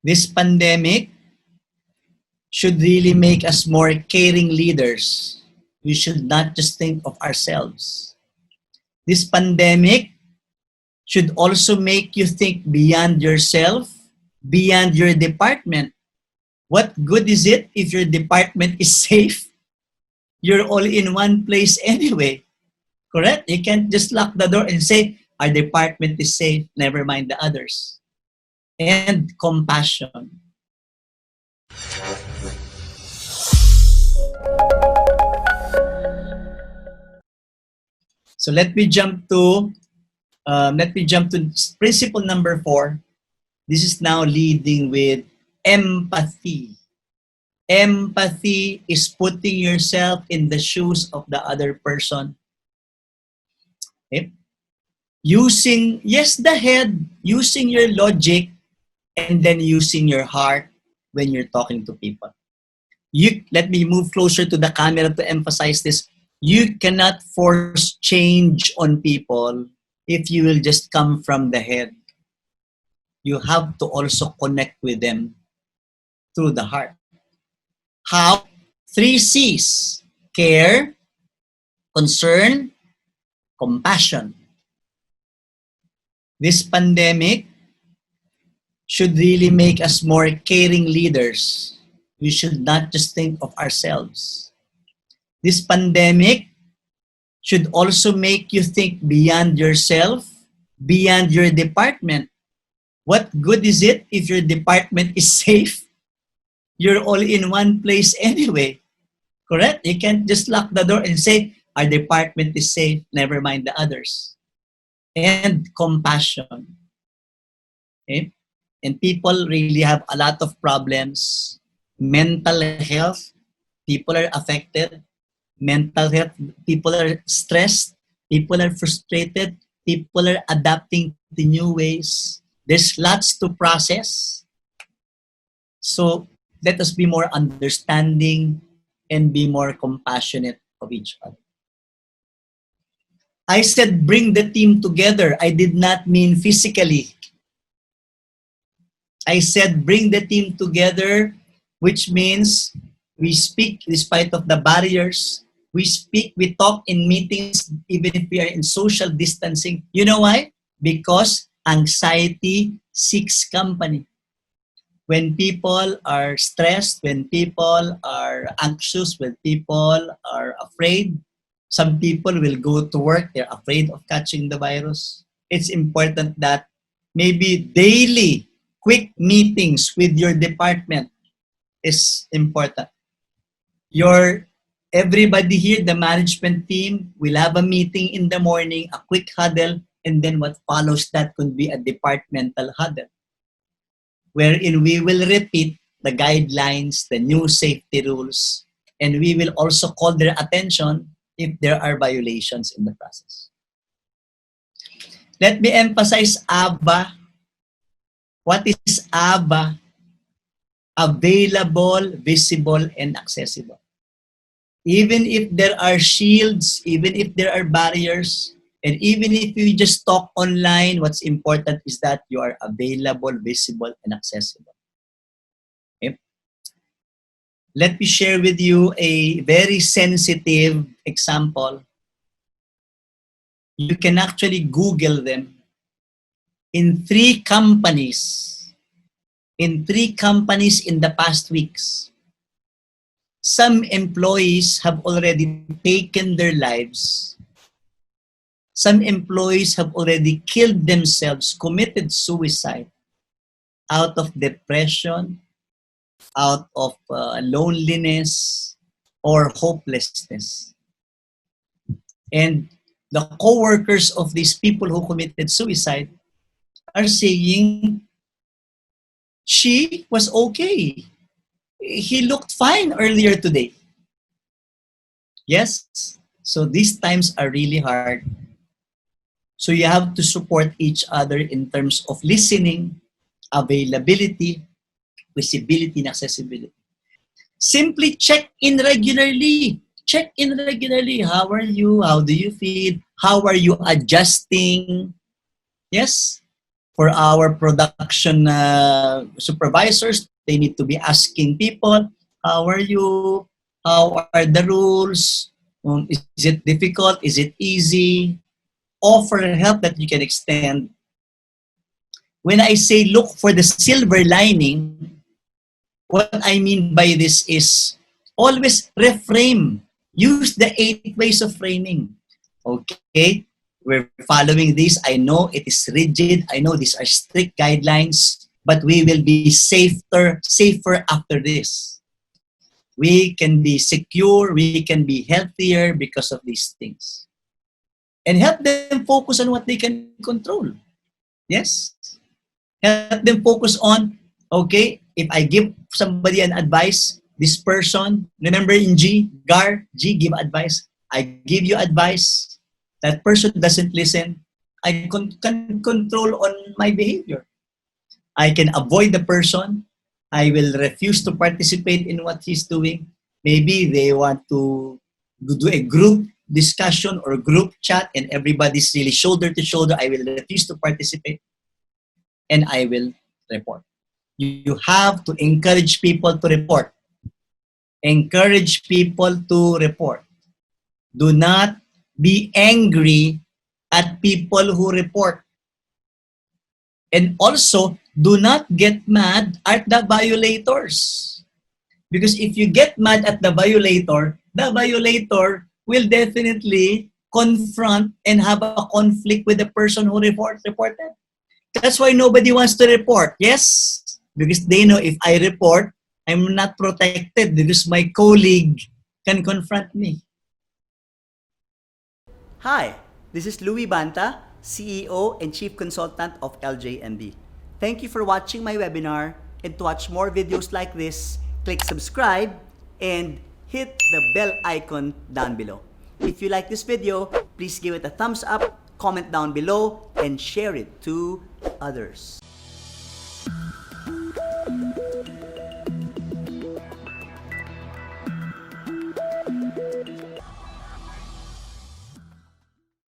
This pandemic should really make us more caring leaders. We should not just think of ourselves. This pandemic should also make you think beyond yourself, beyond your department. What good is it if your department is safe? You're all in one place anyway, correct? You can't just lock the door and say, our department is safe, never mind the others. And compassion. So let me jump to principle number 4. This is now leading with empathy. Empathy is putting yourself in the shoes of the other person. Okay? Using, yes, the head, using your logic, and then using your heart when you're talking to people. Let me move closer to the camera to emphasize this. You cannot force change on people if you will just come from the head. You have to also connect with them through the heart. How? 3 C's. Care, concern, compassion. This pandemic should really make us more caring leaders. We should not just think of ourselves. This pandemic should also make you think beyond yourself, beyond your department. What good is it if your department is safe? You're all in one place anyway, correct? You can't just lock the door and say, our department is safe, never mind the others. And compassion. Okay? And people really have a lot of problems. Mental health, people are affected. Mental health, people are stressed. People are frustrated. People are adapting to new ways. There's lots to process. So let us be more understanding and be more compassionate of each other. I said bring the team together. I did not mean physically. I said bring the team together, which means we speak despite of the barriers. We speak, we talk in meetings, even if we are in social distancing. You know why? Because anxiety seeks company. When people are stressed, when people are anxious, when people are afraid, some people will go to work, they're afraid of catching the virus. It's important that maybe daily quick meetings with your department is important. Everybody here, the management team, will have a meeting in the morning, a quick huddle, and then what follows that could be a departmental huddle, wherein we will repeat the guidelines, the new safety rules, and we will also call their attention if there are violations in the process. Let me emphasize ABA. What is ABA? Available, visible, and accessible. Even if there are shields, even if there are barriers, and even if you just talk online, what's important is that you are available, visible, and accessible. Okay? Let me share with you a very sensitive example. You can actually Google them. In 3 companies in the past weeks, some employees have already taken their lives. Some employees have already killed themselves, committed suicide out of depression, out of loneliness, or hopelessness. And the co-workers of these people who committed suicide are saying, she was okay. He looked fine earlier today. Yes? So these times are really hard. So you have to support each other in terms of listening, availability, visibility, and accessibility. Simply check in regularly. Check in regularly. How are you? How do you feel? How are you adjusting? Yes? For our production supervisors, they need to be asking people, how are you? How are the rules? Is it difficult? Is it easy? Offer help that you can extend. When I say look for the silver lining, what I mean by this is always reframe. Use the 8 ways of framing. Okay? We're following this. I know it is rigid. I know these are strict guidelines, but we will be safer after this. We can be secure. We can be healthier because of these things. And help them focus on what they can control. Yes? Help them focus on, okay, if I give somebody an advice, this person, remember in G, give advice. I give you advice. That person doesn't listen. I can control on my behavior. I can avoid the person. I will refuse to participate in what he's doing. Maybe they want to do a group discussion or group chat and everybody's really shoulder to shoulder. I will refuse to participate and I will report. You have to encourage people to report. Encourage people to report. Do not be angry at people who report. And also, do not get mad at the violators. Because if you get mad at the violator will definitely confront and have a conflict with the person who reported. That's why nobody wants to report. Yes? Because they know if I report, I'm not protected because my colleague can confront me. Hi, this is Louis Banta, CEO and Chief Consultant of LJMB. Thank you for watching my webinar, and to watch more videos like this, click subscribe and hit the bell icon down below. If you like this video, please give it a thumbs up, comment down below, and share it to others.